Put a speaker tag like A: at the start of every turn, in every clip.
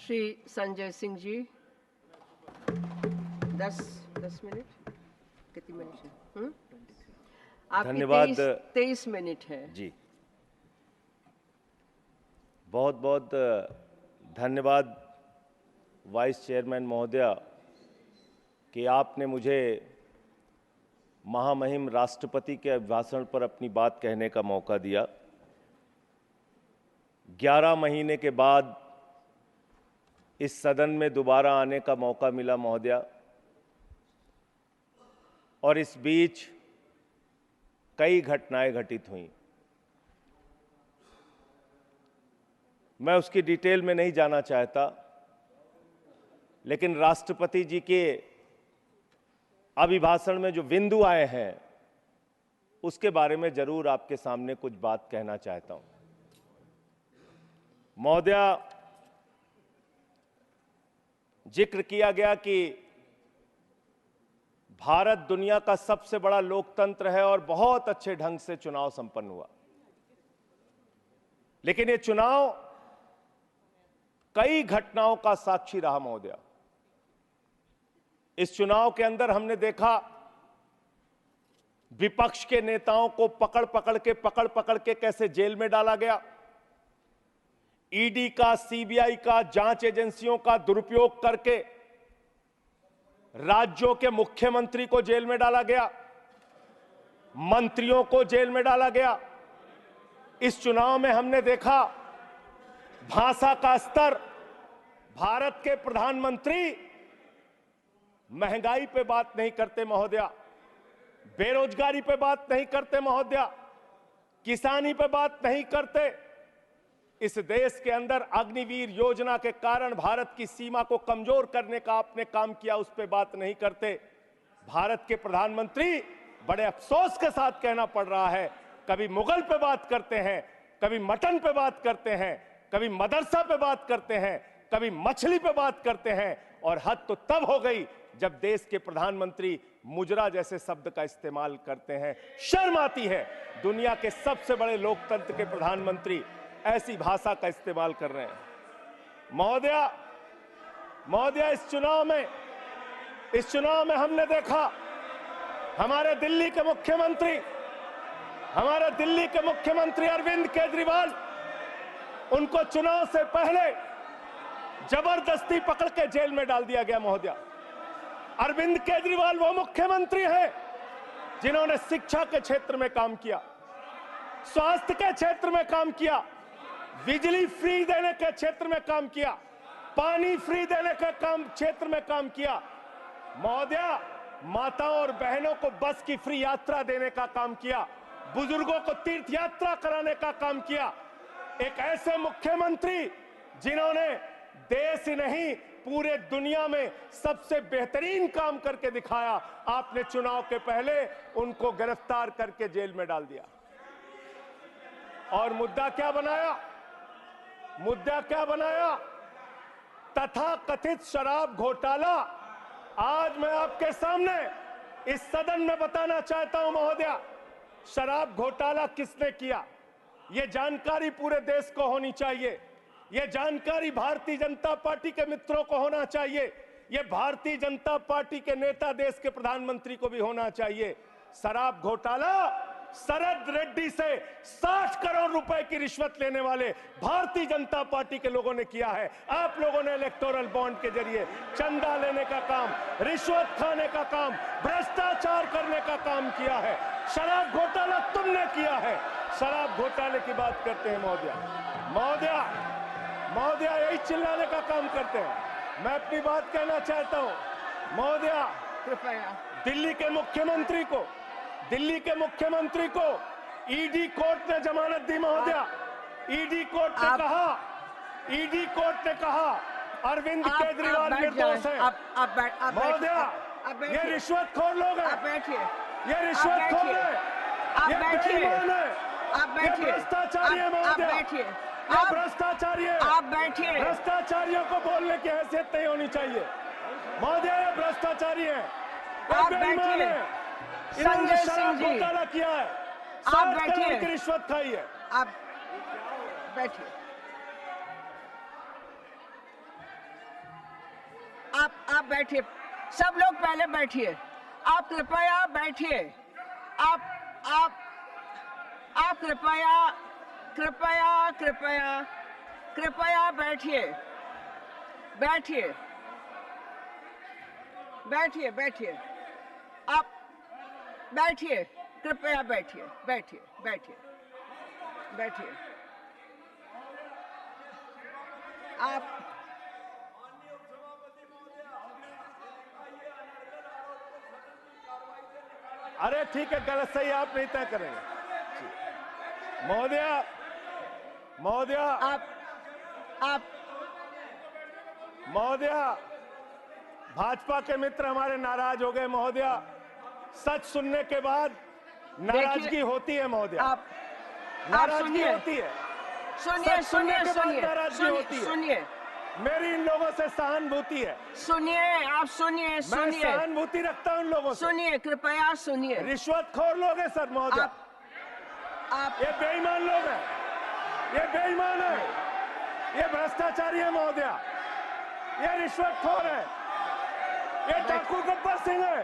A: Shri Sanjay Singh ji 10 minute कितनी minute है? आपकी
B: धन्यवाद।
A: 23 मिनट है
B: जी, बहुत बहुत धन्यवाद वाइस चेयरमैन महोदया कि आपने मुझे महामहिम राष्ट्रपति के अभिभाषण पर अपनी बात कहने का मौका दिया। 11 महीने के बाद इस सदन में दोबारा आने का मौका मिला महोदया, और इस बीच कई घटनाएं घटित हुई। मैं उसकी डिटेल में नहीं जाना चाहता, लेकिन राष्ट्रपति जी के अभिभाषण में जो बिंदु आए हैं उसके बारे में जरूर आपके सामने कुछ बात कहना चाहता हूं। महोदया, जिक्र किया गया कि भारत दुनिया का सबसे बड़ा लोकतंत्र है और बहुत अच्छे ढंग से चुनाव संपन्न हुआ, लेकिन ये चुनाव कई घटनाओं का साक्षी रहा महोदया। इस चुनाव के अंदर हमने देखा विपक्ष के नेताओं को पकड़ पकड़ के कैसे जेल में डाला गया। ईडी का, सीबीआई का, जांच एजेंसियों का दुरुपयोग करके राज्यों के मुख्यमंत्री को जेल में डाला गया, मंत्रियों को जेल में डाला गया। इस चुनाव में हमने देखा भाषा का स्तर, भारत के प्रधानमंत्री महंगाई पे बात नहीं करते महोदया, बेरोजगारी पे बात नहीं करते महोदया, किसानी पे बात नहीं करते। इस देश के अंदर अग्निवीर योजना के कारण भारत की सीमा को कमजोर करने का आपने काम किया, उस पे बात नहीं करते। भारत के प्रधानमंत्री, बड़े अफसोस के साथ कहना पड़ रहा है, कभी मुगल पे बात करते हैं, कभी मटन पे बात करते हैं, कभी मदरसा पे बात करते हैं, कभी मछली पे बात करते हैं, और हद तो तब हो गई जब देश के प्रधानमंत्री मुजरा जैसे शब्द का इस्तेमाल करते हैं। शर्म आती है, दुनिया के सबसे बड़े लोकतंत्र के प्रधानमंत्री ऐसी भाषा का इस्तेमाल कर रहे हैं। महोदया, इस चुनाव में हमने देखा हमारे दिल्ली के मुख्यमंत्री अरविंद केजरीवाल, उनको चुनाव से पहले जबरदस्ती पकड़ के जेल में डाल दिया गया महोदया। अरविंद केजरीवाल वो मुख्यमंत्री हैं जिन्होंने शिक्षा के क्षेत्र में काम किया, स्वास्थ्य के क्षेत्र में काम किया, बिजली फ्री देने के क्षेत्र में काम किया, पानी फ्री देने के क्षेत्र में काम किया। महोदया, माताओं और बहनों को बस की फ्री यात्रा देने का काम किया, बुजुर्गों को तीर्थ यात्रा कराने का काम किया। एक ऐसे मुख्यमंत्री जिन्होंने देश ही नहीं पूरे दुनिया में सबसे बेहतरीन काम करके दिखाया, आपने चुनाव के पहले उनको गिरफ्तार करके जेल में डाल दिया। और मुद्दा क्या बनाया? तथाकथित शराब घोटाला। आज मैं आपके सामने इस सदन में बताना चाहता हूं महोदया, शराब घोटाला किसने किया, यह जानकारी पूरे देश को होनी चाहिए। यह जानकारी भारतीय जनता पार्टी के मित्रों को होना चाहिए, यह भारतीय जनता पार्टी के नेता, देश के प्रधानमंत्री को भी होना चाहिए। शराब घोटाला शरद रेड्डी से 60 करोड़ रुपए की रिश्वत लेने वाले भारतीय जनता पार्टी के लोगों ने किया है। आप लोगों ने इलेक्टोरल बॉन्ड के जरिए चंदा लेने का काम, रिश्वत खाने का काम, भ्रष्टाचार करने का काम किया है। शराब घोटाला तुमने किया है। शराब घोटाले की बात करते हैं महोदया, यही चिल्लाने का काम करते हैं। मैं अपनी बात कहना चाहता हूं महोदया, कृपया दिल्ली के मुख्यमंत्री को ईडी कोर्ट ने जमानत दी महोदया। ईडी कोर्ट ने कहा अरविंद केजरीवाल निर्दोष है। महोदया, ये रिश्वतखोर लोग हैं, ये रिश्वतखोर है, ये बेईमान है, ये भ्रष्टाचारी है महोदया, ये भ्रष्टाचारी है।
C: आप बैठिए।
B: भ्रष्टाचारियों को बोलने की हैसियत नहीं होनी चाहिए महोदया, ये भ्रष्टाचारी है,
C: आप बैठिए। संजय सिंह जी,
B: घोटाला किया है,
C: आप बैठिए।
B: की रिश्वत खाई है।
C: आप बैठिए।
A: बैठिए, सब लोग पहले बैठिए। आप कृपया बैठिए। आप कृपया कृपया कृपया कृपया बैठिए। बैठिए बैठिए बैठिए। आप बैठिए, कृपया बैठिए बैठिए बैठिए बैठिए। आप
B: अरे ठीक है, गलत सही आप नहीं तय करेंगे। महोदया, महोदया,
A: आप
B: महोदया, भाजपा के मित्र हमारे नाराज हो गए महोदया। सच सुनने के बाद नाराजगी होती है महोदया।
A: आप
B: नाराजगी
A: सुनिए।
B: होती है।
A: सुनिए
B: सच सुनने
A: सुनिए
B: के बाद
A: सुनिए
B: नाराजगी होती है।
A: सुनिए
B: मेरी इन लोगों से सहानुभूति है।
A: सुनिए। आप सुनिए
B: मैं
A: सुनिए
B: सहानुभूति रखता हूं इन लोगों से।
A: सुनिए, कृपया सुनिए।
B: रिश्वतखोर लोग हैं सर महोदया।
A: आप
B: ये बेईमान लोग हैं, ये बेईमान है, ये भ्रष्टाचारी है महोदया, ये रिश्वतखोर है, ये डाकू गब्बर सिंह है,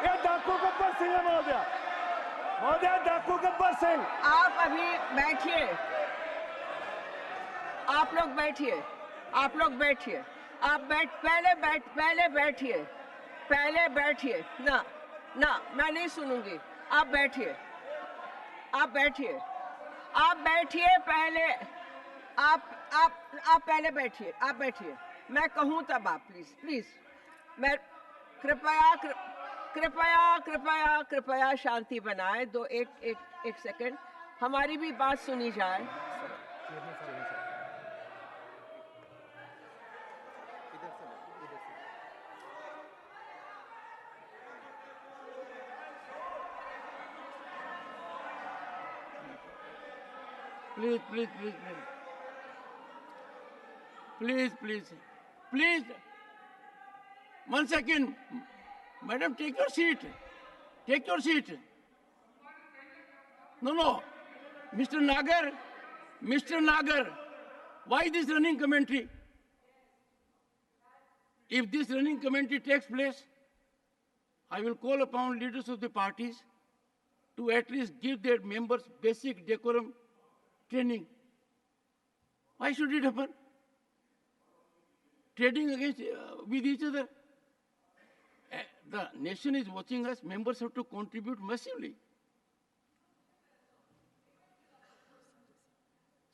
B: ये डाकू गब्बर सिंह है महोदया। महोदया, डाकू गब्बर सिंह।
A: आप अभी बैठिए। आप लोग बैठिए। आप लोग बैठिए। आप पहले बैठिए। पहले बैठिए। ना ना, मैं नहीं सुनूंगी। आप बैठिए। आप बैठिए। आप बैठिए पहले। आप पहले बैठिए। आप बैठिए। मैं कहूं तब आप प्लीज प्लीज। मैं कृपया कृपया कृपया कृपया शांति बनाए। दो एक सेकंड, हमारी भी बात सुनी जाए।
D: Please, please, please, please, please, please, please. 1 second, madam, take your seat. Take your seat. No, Mr. Nagar, why this running commentary? If this running commentary takes place, I will call upon leaders of the parties to at least give their members basic decorum training. Why should it happen? Trading against with each other. The nation is watching us. Members have to contribute massively.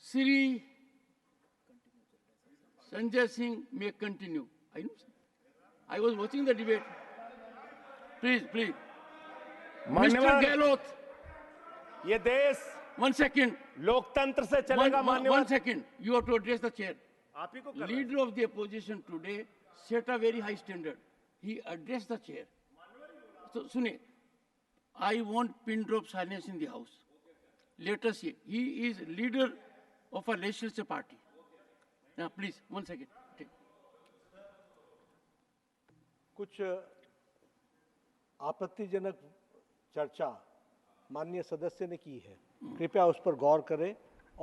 D: Sri Sanjay Singh may continue. I was watching the debate. Please. Mr. Gehlot.
B: ये देश
D: 1 second.
B: लोकतंत्र से चलेगा मान्यवर।
D: 1 second. You have to address the chair.
B: आप ही को कर रहे हैं।
D: Leader of the opposition today set a very high standard. He addressed the chair. So, Sune, I want pin drop silence in the house. Let us see. He is leader of a legislature party. Now, please, 1 second. Take.
E: कुछ आपत्तिजनक चर्चा माननीय सदस्य ने की है, कृपया उस पर गौर करें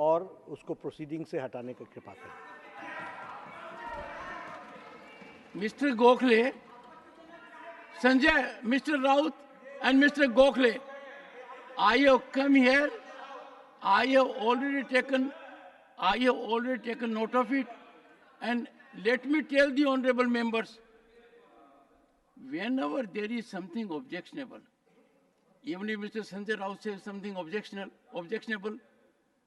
E: और उसको प्रोसीडिंग से हटाने की कृपा करें।
D: Mr. Gokhale, Sanjay, Mr. Raut and Mr. Gokhale, I have come here, I have already taken note of it, and let me tell the honorable members, whenever there is something objectionable, even if Mr. Sanjay Raut says something objectionable,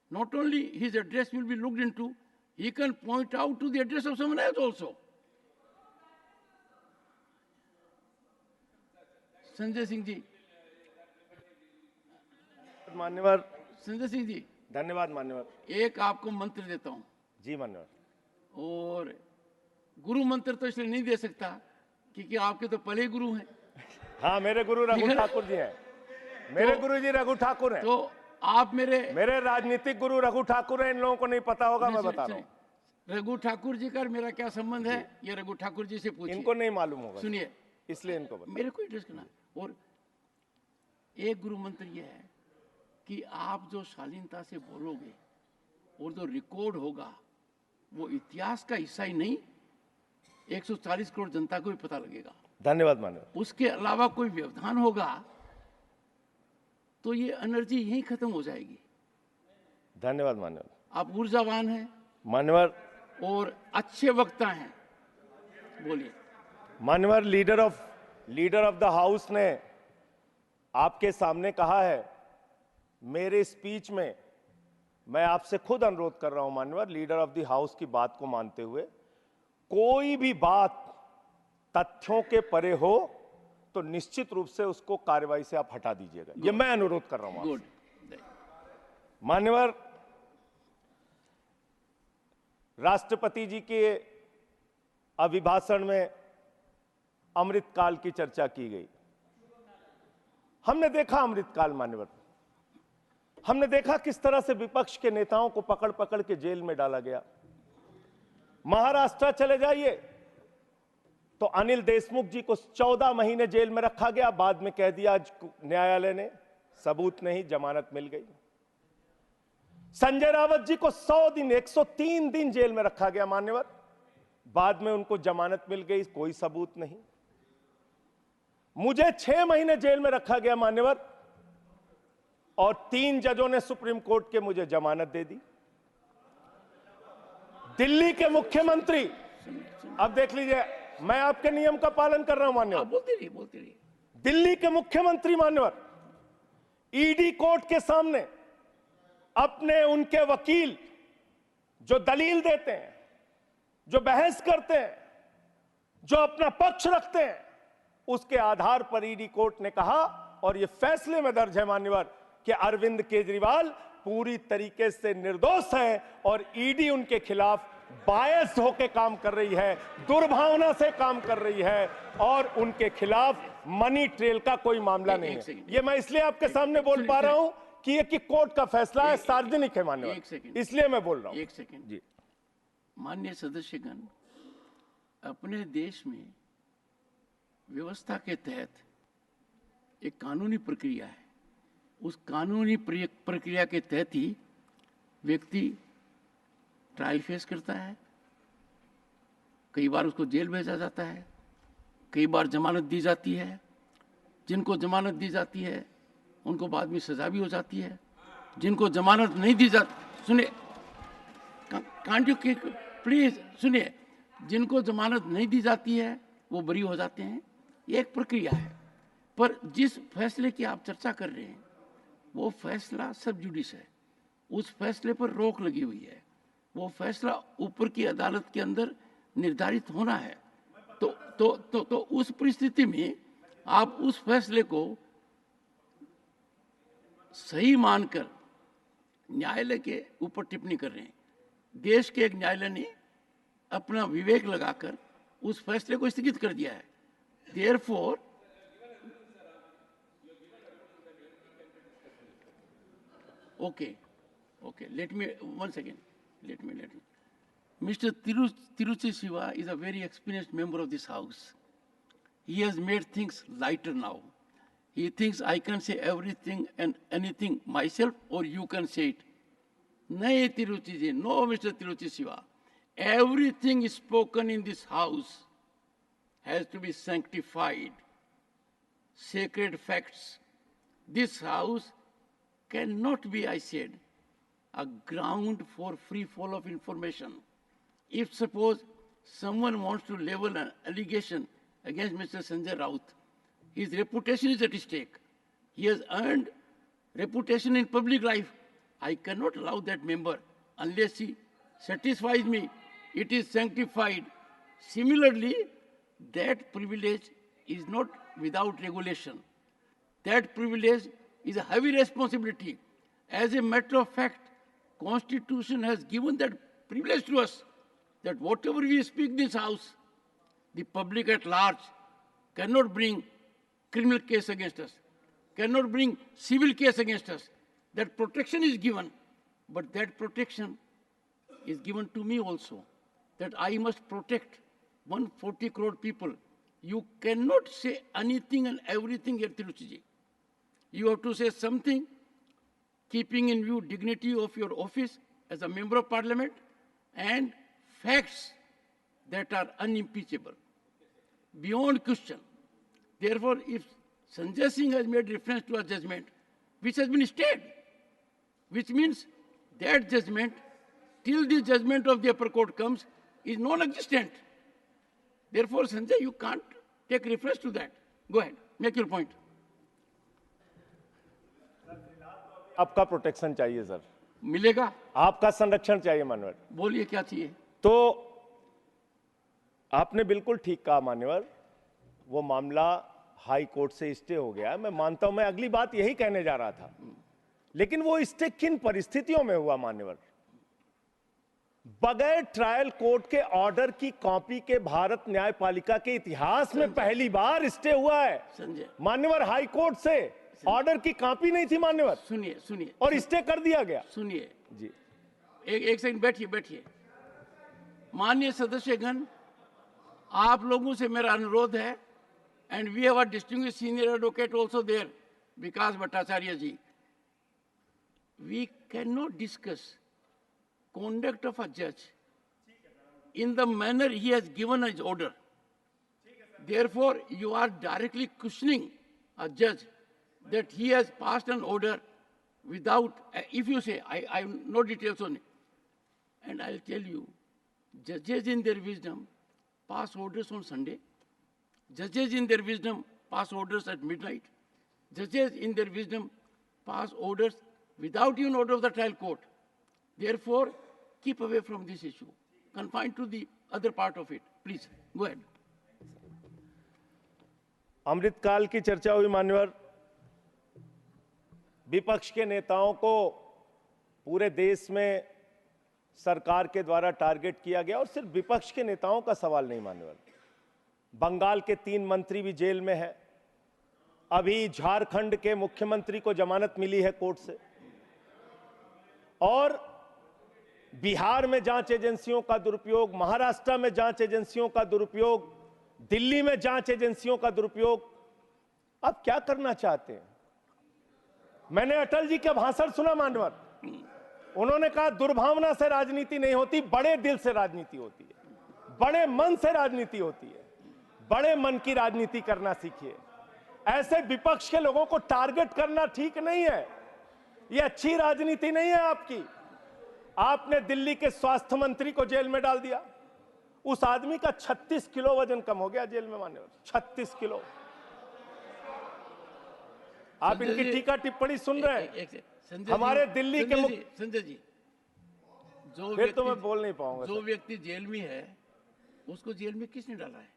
D: not only his address will be looked into, he can point out to the address of someone else also. Sanjay Singh ji,
B: मान्यवर।
D: संजय सिंह जी,
B: धन्यवाद मान्यवर।
D: एक आपको मंत्र देता हूं,
B: जी मान्यवर।
D: और गुरु मंत्र तो इसलिए नहीं दे सकता क्योंकि आपके तो पहले गुरु हैं।
B: हाँ, मेरे गुरु रघु ठाकुर जी हैं। मेरे गुरु जी रघु ठाकुर हैं।
D: तो आप मेरे
B: राजनीतिक गुरु रघु ठाकुर हैं। इन लोगों को नहीं पता होगा, मैं बता रहा हूँ।
D: रघु ठाकुर जी का मेरा क्या संबंध है, ये रघु ठाकुर जी से पूछिए।
B: इनको नहीं मालूम होगा,
D: सुनिए,
B: इसलिए इनको बता।
D: मेरे को एड्रेस करना। और एक गुरु मंत्र यह है कि आप जो शालीनता से बोलोगे और जो रिकॉर्ड होगा वो इतिहास का हिस्सा ही नहीं, 140 करोड़ जनता को भी पता लगेगा।
B: धन्यवाद मान्यवर।
D: उसके अलावा कोई व्यवधान होगा तो ये एनर्जी यहीं खत्म हो जाएगी।
B: धन्यवाद मान्यवर।
D: आप ऊर्जावान हैं
B: मान्यवर,
D: और अच्छे वक्ता हैं, बोलिए।
B: मान्यवर, लीडर ऑफ द हाउस ने आपके सामने कहा है, मेरे स्पीच में मैं आपसे खुद अनुरोध कर रहा हूं मान्यवर, लीडर ऑफ द हाउस की बात को मानते हुए, कोई भी बात तथ्यों के परे हो तो निश्चित रूप से उसको कार्रवाई से आप हटा दीजिएगा। ये मैं अनुरोध कर रहा हूं
D: गुड।
B: आपसे। मान्यवर, राष्ट्रपति जी के अभिभाषण में अमृतकाल की चर्चा की गई। हमने देखा अमृतकाल मान्यवर, हमने देखा किस तरह से विपक्ष के नेताओं को पकड़ पकड़ के जेल में डाला गया। महाराष्ट्र चले जाइए तो अनिल देशमुख जी को 14 महीने जेल में रखा गया, बाद में कह दिया न्यायालय ने सबूत नहीं, जमानत मिल गई। संजय रावत जी को 100 दिन 103 दिन जेल में रखा गया मान्यवर, बाद में उनको जमानत मिल गई, कोई सबूत नहीं। मुझे 6 महीने जेल में रखा गया मान्यवर, और 3 जजों ने सुप्रीम कोर्ट के मुझे जमानत दे दी। दिल्ली के मुख्यमंत्री, अब देख लीजिए, मैं आपके नियम का पालन कर रहा हूं मान्यवर।
D: बोलते रहिए।
B: दिल्ली के मुख्यमंत्री मान्यवर ईडी कोर्ट के सामने अपने उनके वकील जो दलील देते हैं, जो बहस करते हैं, जो अपना पक्ष रखते हैं, उसके आधार पर ईडी कोर्ट ने कहा, और यह फैसले में दर्ज है मान्यवर, कि अरविंद केजरीवाल पूरी तरीके से निर्दोष हैं और ईडी उनके खिलाफ बायस्ड होकर काम कर रही है, दुर्भावना से काम कर रही है, और उनके खिलाफ मनी ट्रेल का कोई मामला नहीं है। ये मैं इसलिए आपके सामने बोल पा रहा हूं कि ये कि कोर्ट का फैसला है, सार्वजनिक है मान्यवर, इसलिए मैं बोल रहा हूं।
D: एक सेकंड जी। माननीय सदस्यगण, अपने देश में व्यवस्था के तहत एक कानूनी प्रक्रिया है। उस कानूनी प्रक्रिया के तहत ही व्यक्ति ट्रायल फेस करता है, कई बार उसको जेल भेजा जाता है, कई बार जमानत दी जाती है। जिनको जमानत दी जाती है उनको बाद में सजा भी हो जाती है। जिनको जमानत नहीं दी जाती, सुनिए, कांट यू प्लीज सुनिए, जिनको जमानत नहीं दी जाती है वो बरी हो जाते हैं। ये एक प्रक्रिया है। पर जिस फैसले की आप चर्चा कर रहे हैं वो फैसला सब जुडिस है, उस फैसले पर रोक लगी हुई है। वो फैसला ऊपर की अदालत के अंदर निर्धारित होना है। तो उस परिस्थिति में आप उस फैसले को सही मानकर न्यायालय के ऊपर टिप्पणी कर रहे हैं। देश के एक न्यायालय ने अपना विवेक लगाकर उस फैसले को स्थगित कर दिया है। Therefore okay, let me one second. Let me. Mr. Tiruchi Siva is a very experienced member of this house. He has made things lighter now. He thinks I can say everything and anything myself, or you can say it. No, Tiruchi ji, no, Mr. Tiruchi Siva. Everything spoken in this house has to be sanctified. Sacred facts. This house cannot be, I said, a ground for free fall of information. If suppose someone wants to level an allegation against Mr. Sanjay Raut, his reputation is at stake. He has earned reputation in public life. I cannot allow that member unless he satisfies me it is sanctified. Similarly, that privilege is not without regulation. That privilege is a heavy responsibility. As a matter of fact, Constitution has given that privilege to us, that whatever we speak in this house, the public at large cannot bring criminal case against us, cannot bring civil case against us. That protection is given, but that protection is given to me also, that I must protect 140 crore people. You cannot say anything and everything here, Tiruchiji. You have to say something, keeping in view dignity of your office as a member of parliament and facts that are unimpeachable, beyond question. Therefore, if Sanjay Singh has made reference to a judgment which has been stayed, which means that judgment, till the judgment of the upper court comes, is non-existent. Therefore, Sanjay, you can't take reference to that. Go ahead, make your point.
B: आपका protection चाहिए sir,
D: मिलेगा?
B: आपका संरक्षण चाहिए मान्यवर।
D: बोलिए क्या चाहिए?
B: तो आपने बिल्कुल ठीक कहा मान्यवर, वो मामला हाई कोर्ट से स्टे हो गया। मैं मानता हूं, मैं अगली बात यही कहने जा रहा था, लेकिन वो स्टे किन परिस्थितियों में हुआ मान्यवर? बगैर ट्रायल कोर्ट के ऑर्डर की कॉपी के भारत न्यायपालिका के इतिहास में पहली बार स्टे हुआ है
D: संजय
B: मान्यवर। हाई कोर्ट से ऑर्डर की कॉपी नहीं थी मान्यवर,
D: सुनिए सुनिए
B: और स्टे कर दिया गया।
D: सुनिए
B: जी,
D: एक सेकंड बैठिए बैठिए। माननीय सदस्यगण, आप लोगों से मेरा अनुरोध है, and we have a distinguished senior advocate also there, Vikas Bhattacharya ji, we can not discuss conduct of a judge in the manner he has given his order. Therefore, you are directly questioning a judge that he has passed an order without, if you say, I have no details on it. And I'll tell you, judges in their wisdom pass orders on Sunday. Judges in their wisdom pass orders at midnight. Judges in their wisdom pass orders without even order of the trial court. Therefore, keep away from this issue. Confine to the other part of it. Please, go ahead.
B: अमृतकाल की चर्चा हुई मान्यवर। विपक्ष के नेताओं को पूरे देश में सरकार के द्वारा टारगेट किया गया, और सिर्फ विपक्ष के नेताओं का सवाल नहीं मान्यवर। बंगाल के 3 मंत्री भी जेल में हैं। अभी झारखंड के मुख्यमंत्री को जमानत मिली है कोर्ट से, और बिहार में जांच एजेंसियों का दुरुपयोग, महाराष्ट्र में जांच एजेंसियों का दुरुपयोग, दिल्ली में जांच एजेंसियों का दुरुपयोग। अब क्या करना चाहते हैं? मैंने अटल जी का भाषण सुना मान्यवर, उन्होंने कहा दुर्भावना से राजनीति नहीं होती, बड़े दिल से राजनीति होती है, बड़े मन से राजनीति होती है। बड़े मन की राजनीति करना सीखिए। ऐसे विपक्ष के लोगों को टारगेट करना ठीक नहीं है, ये अच्छी राजनीति नहीं है आपकी। आपने दिल्ली के स्वास्थ्य मंत्री को जेल में डाल दिया, उस आदमी का 36 किलो वजन कम हो गया जेल में मान्यवर, 36 किलो। आप इनकी टीका टिप्पणी सुन रहे हैं? हमारे दिल्ली के
D: संजय जी, जो
B: फिर तो मैं बोल नहीं पाऊंगा।
D: जो व्यक्ति जेल में है, उसको जेल में किसने डाला है?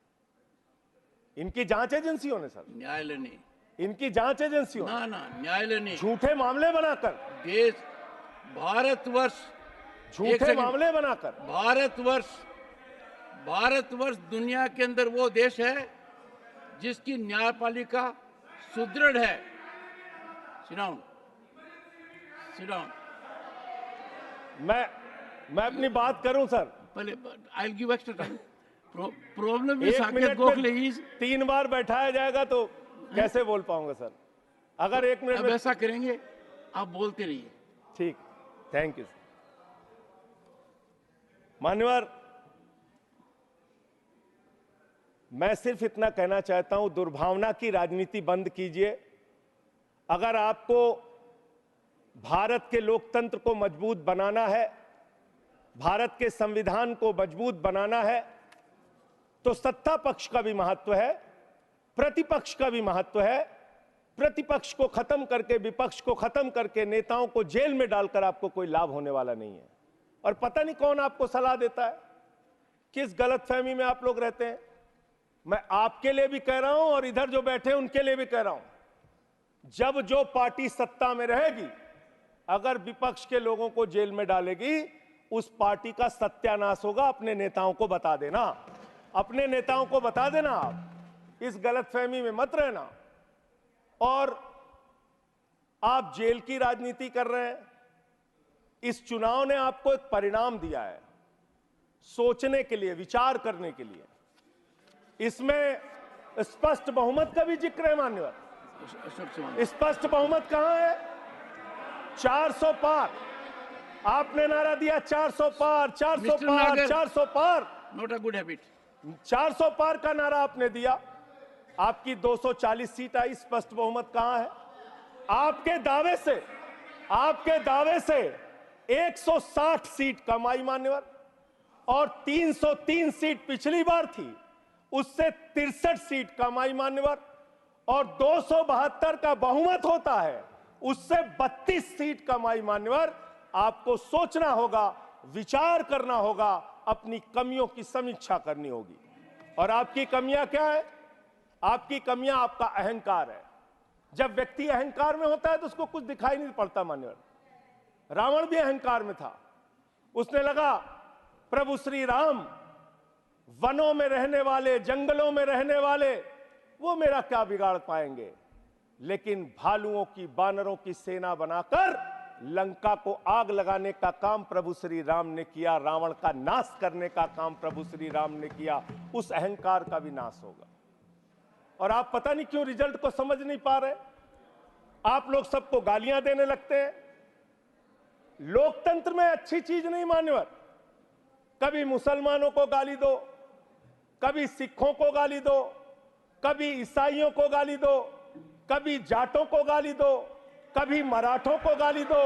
B: इनकी जांच एजेंसियों ने सर,
D: न्यायालय ने।
B: इनकी जांच एजेंसियों
D: ना ना, न्यायालय ने
B: झूठे मामले बनाकर,
D: देश, भारतवर्ष,
B: झूठे मामले बनाकर,
D: भारतवर्ष दुनिया के अंदर वो देश है जिसकी न्यायपालिका सुदृढ़ है। Sit down.
B: मैं अपनी बात करूं सर,
D: पहले I'll give extra time. Problem
B: एक
D: साकेत
B: मिनट
D: गोखले
B: में
D: इज
B: 3 बार बैठाया जाएगा तो कैसे बोल पाऊंगा सर? अगर 1 मिनट
D: अब
B: में,
D: ऐसा करेंगे, आप बोलते रहिए।
B: ठीक, थैंक यू सर। मान्यवर, मैं सिर्फ इतना कहना चाहता हूं, दुर्भावना की राजनीति बंद कीजिए। अगर आपको भारत के लोकतंत्र को मजबूत बनाना है, भारत के संविधान को मजबूत बनाना है, तो सत्ता पक्ष का भी महत्व है, प्रतिपक्ष का भी महत्व है। प्रतिपक्ष को खत्म करके, विपक्ष को खत्म करके, नेताओं को जेल में डालकर आपको कोई लाभ होने वाला नहीं है। और पता नहीं कौन आपको सलाह देता है, किस गलतफहमी में आप लोग रहते हैं। मैं आपके लिए भी कह रहा हूं और इधर जो बैठे हैं उनके लिए भी कह रहा हूं, जब जो पार्टी सत्ता में रहेगी, अगर विपक्ष के लोगों को जेल में डालेगी, उस पार्टी का सत्यानाश होगा। अपने नेताओं को बता देना, अपने नेताओं को बता देना। आप इस गलतफहमी में मत रहना। और आप जेल की राजनीति कर रहे हैं। इस चुनाव ने आपको एक परिणाम दिया है, सोचने के लिए, विचार करने के लिए। इसमें स्पष्ट बहुमत का भी जिक्र है मान्यवर। स्पष्ट बहुमत कहां है? 400 पार, आपने नारा दिया 400 पार, 400
D: Mr.
B: Par,
D: Nagar।
B: 400 par,
D: Not a good habit.
B: 400 पार का नारा आपने दिया। आपकी 240 सीट आई, स्पष्ट बहुमत कहां है? आपके दावे से 160 सीट कम आई मान्यवर, और 303 सीट पिछली बार थी, उससे 63 सीट कम आई मान्यवर, और 272 का बहुमत होता है, उससे 32 सीट कम आई मान्यवर। आपको सोचना होगा, विचार करना होगा, अपनी कमियों की समीक्षा करनी होगी। और आपकी कमियां क्या है? आपकी कमियां आपका अहंकार है। जब व्यक्ति अहंकार में होता है तो उसको कुछ दिखाई नहीं पड़ता मान्यवर। रावण भी अहंकार में था, उसने लगा प्रभु श्री राम वनों में रहने वाले, जंगलों में रहने वाले, वो मेरा क्या बिगाड़ पाएंगे। लेकिन भालुओं की, बानरों की सेना बनाकर लंका को आग लगाने का काम प्रभु श्री राम ने किया, रावण का नाश करने का काम प्रभु श्री राम ने किया। उस अहंकार का भी नाश होगा। और आप पता नहीं क्यों रिजल्ट को समझ नहीं पा रहे। आप लोग सबको गालियां देने लगते हैं। लोकतंत्र में अच्छी चीज नहीं मान्यवर। कभी मुसलमानों को गाली दो, कभी सिखों को गाली दो, कभी ईसाइयों को गाली दो, कभी जाटों को गाली दो, कभी मराठों को गाली दो,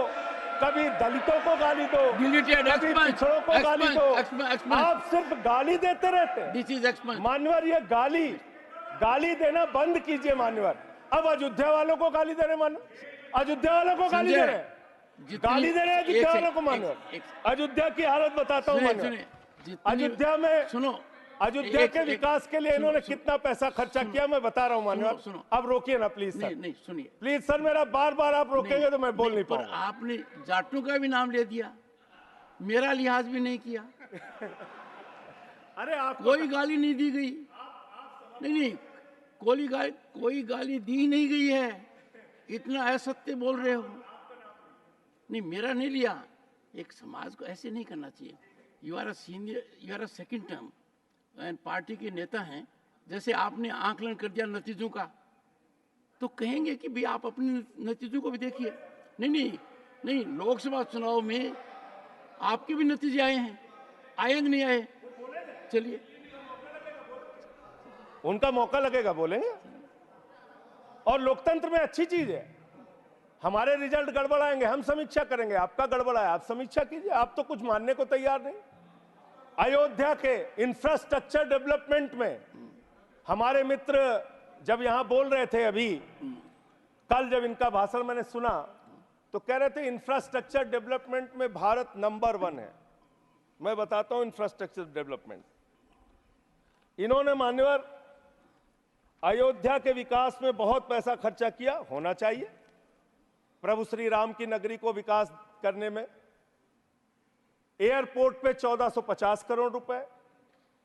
B: कभी दलितों को गाली दो,
D: Deleted,
B: कभी
D: expunged,
B: पिछड़ों को गाली दो।
D: expunged।
B: आप सिर्फ गाली देते रहते हैं
D: This is expunged.
B: मान्यवर। ये गाली देना बंद कीजिए मान्यवर। अब अयोध्या वालों को गाली दे रहे मान्यवर, अयोध्या वालों को गाली दे रहे हैं, गाली दे रहे हैं अयोध्या वालों को मान्यवर। अयोध्या की हालत बताता हूं मान्यवर। अयोध्या में
D: सुनो,
B: अयोध्या के विकास के लिए इन्होंने कितना पैसा खर्चा किया मैं बता रहा हूं मान्यवर।
D: सुनो।
B: अब रोकिए ना प्लीज सर,
D: नहीं सुनिए।
B: प्लीज सर, मेरा बार बार आप रोकेंगे तो मैं बोल नहीं
D: पर
B: पाऊंगा।
D: आपने जाटों का भी नाम ले दिया, मेरा लिहाज भी नहीं किया।
B: अरे आप
D: कोई गाली नहीं दी गई। नहीं, कोई गाली दी नहीं गई है। इतना असत्य बोल रहे हो। नहीं, मेरा नहीं लिया। एक समाज को ऐसे नहीं करना चाहिए। You are a senior, you are a second term and party के नेता हैं। जैसे आपने आकलन कर दिया नतीजों का, तो कहेंगे कि भाई आप अपने नतीजों को भी देखिए। नहीं, लोकसभा चुनाव में आपके भी नतीजे आए हैं, आए कि नहीं आए? चलिए,
B: उनका मौका लगेगा, बोलेंगे। और लोकतंत्र में अच्छी चीज है, हमारे रिजल्ट गड़बड़ाएंगे, हम समीक्षा करेंगे। आपका गड़बड़ाया, आप समीक्षा कीजिए। आप तो कुछ मानने को तैयार नहीं। अयोध्या के इंफ्रास्ट्रक्चर डेवलपमेंट में हमारे मित्र जब यहां बोल रहे थे, अभी कल जब इनका भाषण मैंने सुना तो कह रहे थे इंफ्रास्ट्रक्चर डेवलपमेंट में भारत नंबर 1 है। मैं बताता हूं इंफ्रास्ट्रक्चर डेवलपमेंट। इन्होंने मान्यवर अयोध्या के विकास में बहुत पैसा खर्चा किया, होना चाहिए। प्रभु श्री राम की नगरी को विकास करने में एयरपोर्ट पे 1450 करोड़ रुपए,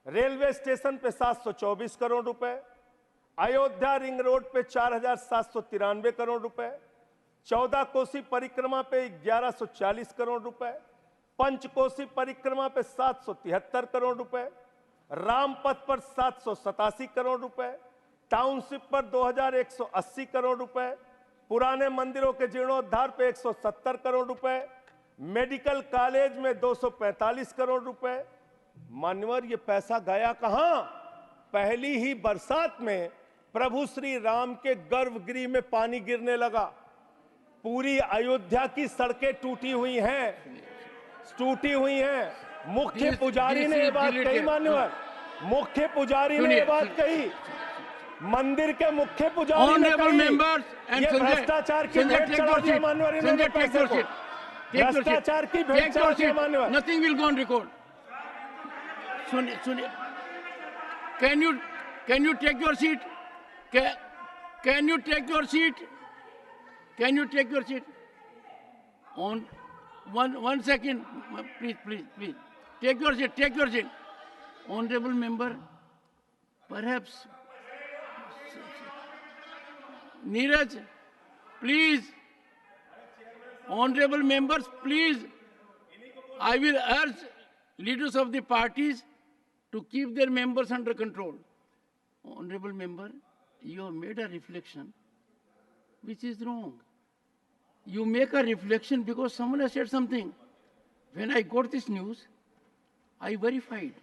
B: रेलवे स्टेशन पे 724 करोड़ रुपए, अयोध्या रिंग रोड पे 4793 करोड़ रुपए, 14 कोसी परिक्रमा पे 1140 करोड़ रुपए, पंचकोसी परिक्रमा पे 773 करोड़ रुपए, रामपथ पर 787 करोड़ रुपए, टाउनशिप पर 2180 करोड़ रुपए, पुराने मंदिरों के जीर्णोद्धार पे 170 करोड़ रुपए, मेडिकल कॉलेज में 245 करोड़ रुपए। मान्यवर, ये पैसा गया कहां? पहली ही बरसात में प्रभु श्री राम के गर्भगृह में पानी गिरने लगा। पूरी अयोध्या की सड़कें टूटी हुई हैं। मुख्य पुजारी ने ये बात कही मान्यवर, मुख्य पुजारी ने ये बात कही, मंदिर के मुख्य पुजारी ने कही। ये भ्रष्टाचार की भेंट चढ़ा दी मान्यवर इन्होंने पैसे को। भ्रष्टाचार की भेंट चढ़ा दी मान्यवर।
D: Nothing will go on record. सुनिए, can you take your seat? Can you take your seat? Can you take your seat? On one second, please. Take your seat. Honorable member, perhaps. Neeraj, please. Honorable members, please. I will urge leaders of the parties to keep their members under control. Honorable member, you have made a reflection which is wrong. You make a reflection because someone has said something. When I got this news, I verified,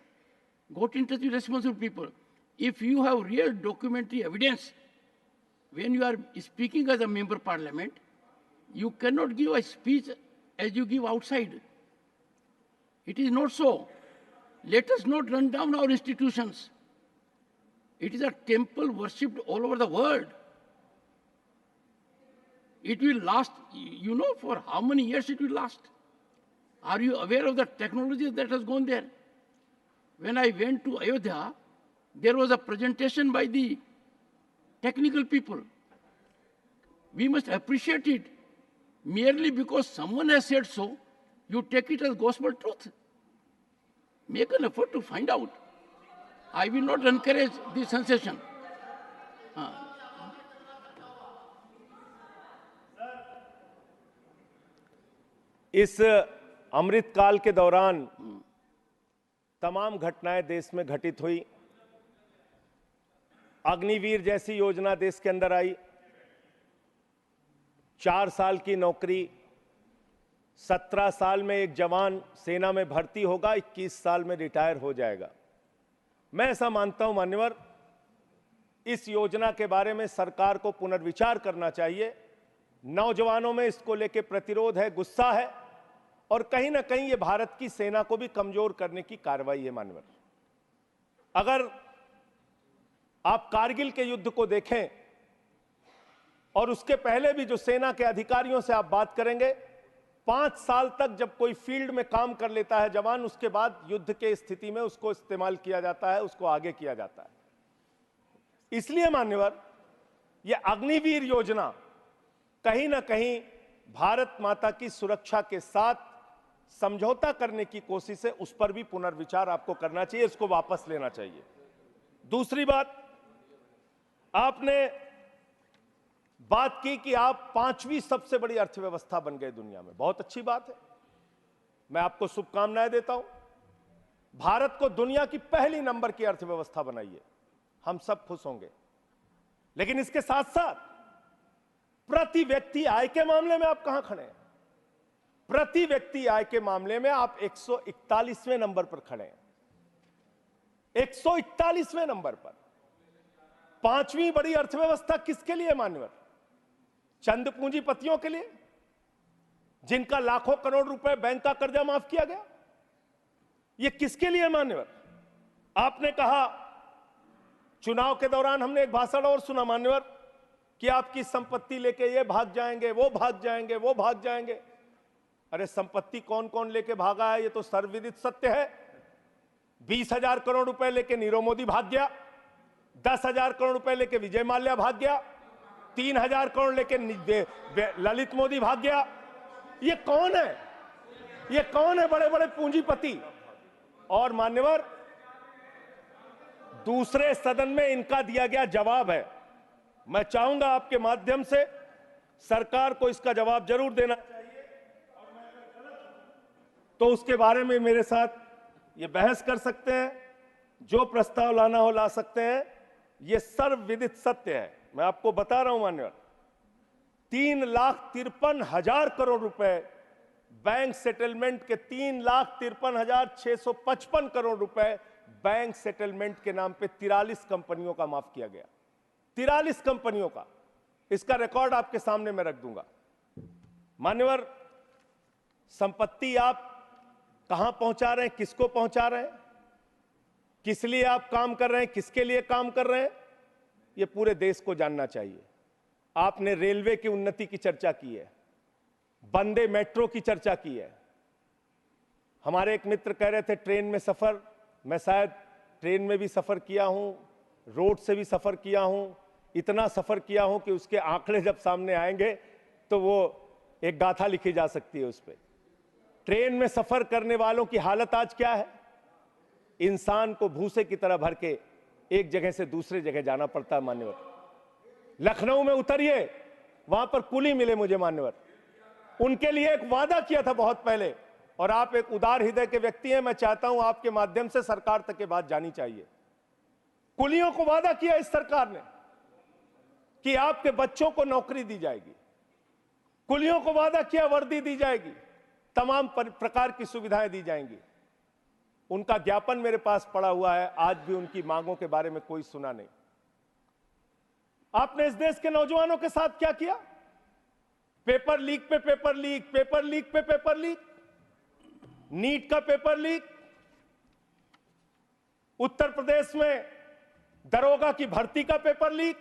D: got in touch with responsible people. If you have real documentary evidence, when you are speaking as a member of parliament, you cannot give a speech as you give outside. It is not so. Let us not run down our institutions. It is a temple worshipped all over the world. It will last, you know, for how many years it will last? Are you aware of the technology that has gone there? When I went to Ayodhya, there was a presentation by the technical people. We must appreciate it. Merely because someone has said so, you take it as gospel truth. Make an effort to find out. I will not encourage the sensation.
B: इस अमृत काल के दौरान तमाम घटनाएं देश में घटित हुई। अग्निवीर जैसी योजना देश के अंदर आई। 4 साल की नौकरी, 17 साल में एक जवान सेना में भर्ती होगा, 21 साल में रिटायर हो जाएगा। मैं ऐसा मानता हूं मान्यवर, इस योजना के बारे में सरकार को पुनर्विचार करना चाहिए। नौजवानों में इसको लेकर प्रतिरोध है, गुस्सा है, और कहीं ना कहीं ये भारत की सेना को भी कमजोर करने की कार्रवाई है मान्यवर। अगर आप कारगिल के युद्ध को देखें और उसके पहले भी जो सेना के अधिकारियों से आप बात करेंगे, 5 साल तक जब कोई फील्ड में काम कर लेता है जवान, उसके बाद युद्ध के स्थिति में उसको इस्तेमाल किया जाता है, उसको आगे किया जाता है। इसलिए मान्यवर, यह अग्निवीर योजना कहीं ना कहीं भारत माता की सुरक्षा के साथ समझौता करने की कोशिश है। उस पर भी पुनर्विचार आपको करना चाहिए, इसको वापस लेना चाहिए। दूसरी बात, आपने बात की कि आप 5वीं सबसे बड़ी अर्थव्यवस्था बन गए दुनिया में। बहुत अच्छी बात है, मैं आपको शुभकामनाएं देता हूं। भारत को दुनिया की पहली नंबर की अर्थव्यवस्था बनाइए, हम सब खुश होंगे। लेकिन इसके साथ साथ प्रति व्यक्ति आय के मामले में आप कहां खड़े हैं? प्रति व्यक्ति आय के मामले में आप 141वें नंबर पर खड़े हैं। 141वें नंबर पर। 5वीं बड़ी अर्थव्यवस्था किसके लिए मान्यवर? चंद पूंजीपतियों के लिए, जिनका लाखों करोड़ रुपए बैंक का कर्जा माफ किया गया। यह किसके लिए मान्यवर? आपने कहा, चुनाव के दौरान हमने एक भाषण और सुना मान्यवर, कि आपकी संपत्ति लेके ये भाग जाएंगे, वो भाग जाएंगे, वो भाग जाएंगे। अरे संपत्ति कौन कौन लेके भागा है, ये तो सर्वविदित सत्य है। 20,000 करोड़ रुपए लेके नीरव मोदी भाग गया, 10,000 करोड़ रुपए लेके विजय माल्या भाग गया, 3,000 करोड़ लेके ललित मोदी भाग गया। ये कौन है? ये कौन है बड़े बड़े पूंजीपति? और मान्यवर, दूसरे सदन में इनका दिया गया जवाब है। मैं चाहूंगा आपके माध्यम से सरकार को इसका जवाब जरूर देना चाहिए, तो उसके बारे में मेरे साथ ये बहस कर सकते हैं, जो प्रस्ताव लाना हो ला सकते हैं। ये सर्वविदित सत्य है। मैं आपको बता रहा हूं मान्यवर, 3,53,000 करोड़ रुपए बैंक सेटलमेंट के 3,53,655 करोड़ रुपए बैंक सेटलमेंट के नाम पे 43 कंपनियों का माफ किया गया। 43 कंपनियों का। इसका रिकॉर्ड आपके सामने मैं रख दूंगा। मान्यवर, संपत्ति आप कहां पहुंचा रहे हैं, किसको पहुंचा रहे हैं, किस लिए आप काम कर रहे हैं, किसके लिए काम कर रहे हैं, यह पूरे देश को जानना चाहिए। आपने रेलवे की उन्नति की चर्चा की है, वंदे मेट्रो की चर्चा की है। हमारे एक मित्र कह रहे थे ट्रेन में सफर, मैं शायद ट्रेन में भी सफर किया हूं, रोड से भी सफर किया हूं, इतना सफर किया हूं कि उसके आंकड़े जब सामने आएंगे तो वो एक गाथा लिखी जा सकती है उस पर। ट्रेन में सफर करने वालों की हालत आज क्या है? इंसान को भूसे की तरह भर के एक जगह से दूसरे जगह जाना पड़ता है मान्यवर। लखनऊ में उतरिए, वहां पर कुली मिले मुझे मान्यवर, उनके लिए एक वादा किया था बहुत पहले, और आप एक उदार हृदय के व्यक्ति हैं, मैं चाहता हूं आपके माध्यम से सरकार तक ये बात जानी चाहिए। कुलियों को वादा किया इस सरकार ने कि आपके बच्चों को नौकरी दी जाएगी, कुलियों को वादा किया वर्दी दी जाएगी, तमाम प्रकार की सुविधाएं दी जाएंगी। उनका ज्ञापन मेरे पास पड़ा हुआ है, आज भी उनकी मांगों के बारे में कोई सुना नहीं। आपने इस देश के नौजवानों के साथ क्या किया? पेपर लीक पे पेपर लीक, पेपर लीक पे पेपर लीक, नीट का पेपर लीक, उत्तर प्रदेश में दरोगा की भर्ती का पेपर लीक,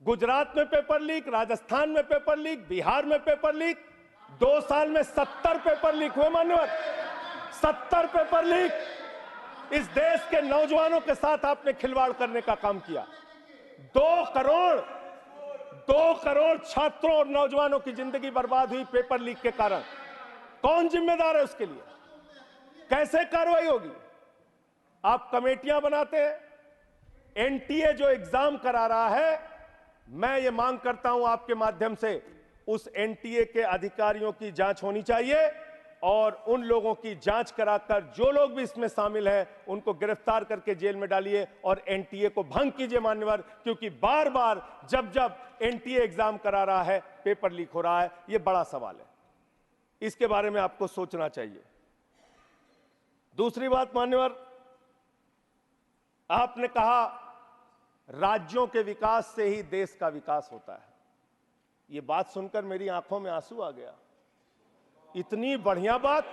B: गुजरात में पेपर लीक, राजस्थान में पेपर लीक, बिहार में पेपर लीक। 2 साल में 70 पेपर लीक हुए मान्यवर, 70 पेपर लीक। इस देश के नौजवानों के साथ आपने खिलवाड़ करने का काम किया। 2 करोड़ छात्रों और नौजवानों की जिंदगी बर्बाद हुई पेपर लीक के कारण। कौन जिम्मेदार है उसके लिए? कैसे कार्रवाई होगी? आप कमेटियां बनाते हैं। एनटीए जो एग्जाम करा रहा है, मैं ये मांग करता हूं आपके माध्यम से, उस एनटीए के अधिकारियों की जांच होनी चाहिए और उन लोगों की जांच कराकर जो लोग भी इसमें शामिल हैं उनको गिरफ्तार करके जेल में डालिए और एनटीए को भंग कीजिए मान्यवर, क्योंकि बार बार जब जब एनटीए एग्जाम करा रहा है पेपर लीक हो रहा है। यह बड़ा सवाल है, इसके बारे में आपको सोचना चाहिए। दूसरी बात मान्यवर, आपने कहा राज्यों के विकास से ही देश का विकास होता है। यह बात सुनकर मेरी आंखों में आंसू आ गया। इतनी बढ़िया बात,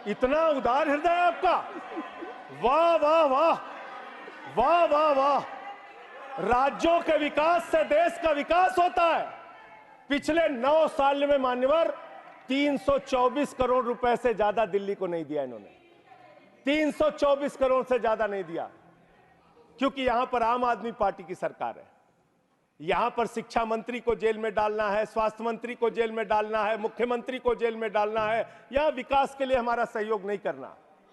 B: इतना उदार हृदय आपका, वाह वाह वाह, वाह वाह वाह। राज्यों के विकास से देश का विकास होता है। पिछले 9 साल में मान्यवर 324 करोड़ रुपए से ज्यादा दिल्ली को नहीं दिया इन्होंने, 324 करोड़ से ज्यादा नहीं दिया, क्योंकि यहां पर आम आदमी पार्टी की सरकार है। यहां पर शिक्षा मंत्री को जेल में डालना है, स्वास्थ्य मंत्री को जेल में डालना है, मुख्यमंत्री को जेल में डालना है। यहां विकास के लिए हमारा सहयोग नहीं करना।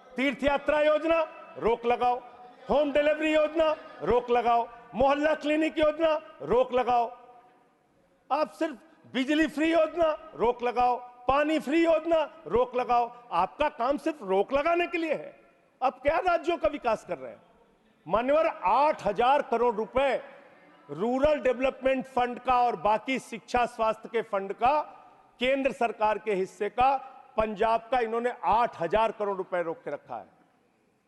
B: तीर्थ यात्रा योजना रोक लगाओ, होम डिलीवरी योजना रोक लगाओ, मोहल्ला क्लिनिक योजना रोक लगाओ, आप सिर्फ बिजली फ्री योजना रोक लगाओ, पानी फ्री योजना रोक लगाओ। आपका काम सिर्फ रोक लगाने के लिए है। अब क्या राज्यों का विकास कर रहे हैं मान्यवर? 8,000 करोड़ रुपए रूरल डेवलपमेंट फंड का और बाकी शिक्षा स्वास्थ्य के फंड का, केंद्र सरकार के हिस्से का, पंजाब का, इन्होंने 8,000 करोड़ रुपए रोक के रखा है।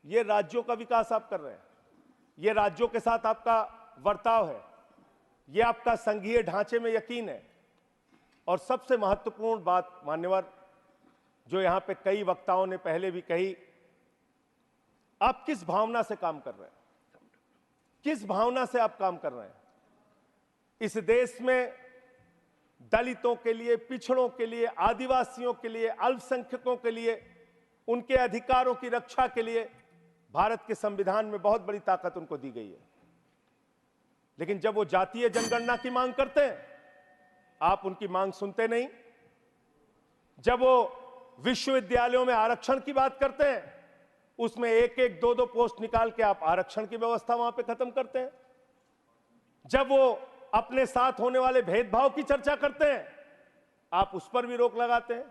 B: ये राज्यों का विकास आप कर रहे हैं, ये राज्यों के साथ आपका बर्ताव है, ये आपका संघीय ढांचे में यकीन है। और सबसे महत्वपूर्ण बात मान्यवर, जो यहां पे कई वक्ताओं ने पहले भी कही, आप किस भावना से काम कर रहे हैं, किस भावना से आप काम कर रहे हैं? इस देश में दलितों के लिए, पिछड़ों के लिए, आदिवासियों के लिए, अल्पसंख्यकों के लिए, उनके अधिकारों की रक्षा के लिए भारत के संविधान में बहुत बड़ी ताकत उनको दी गई है। लेकिन जब वो जातीय जनगणना की मांग करते हैं, आप उनकी मांग सुनते नहीं। जब वो विश्वविद्यालयों में आरक्षण की बात करते हैं, उसमें 1-1, 2-2 पोस्ट निकाल के आप आरक्षण की व्यवस्था वहां पे खत्म करते हैं। जब वो अपने साथ होने वाले भेदभाव की चर्चा करते हैं, आप उस पर भी रोक लगाते हैं।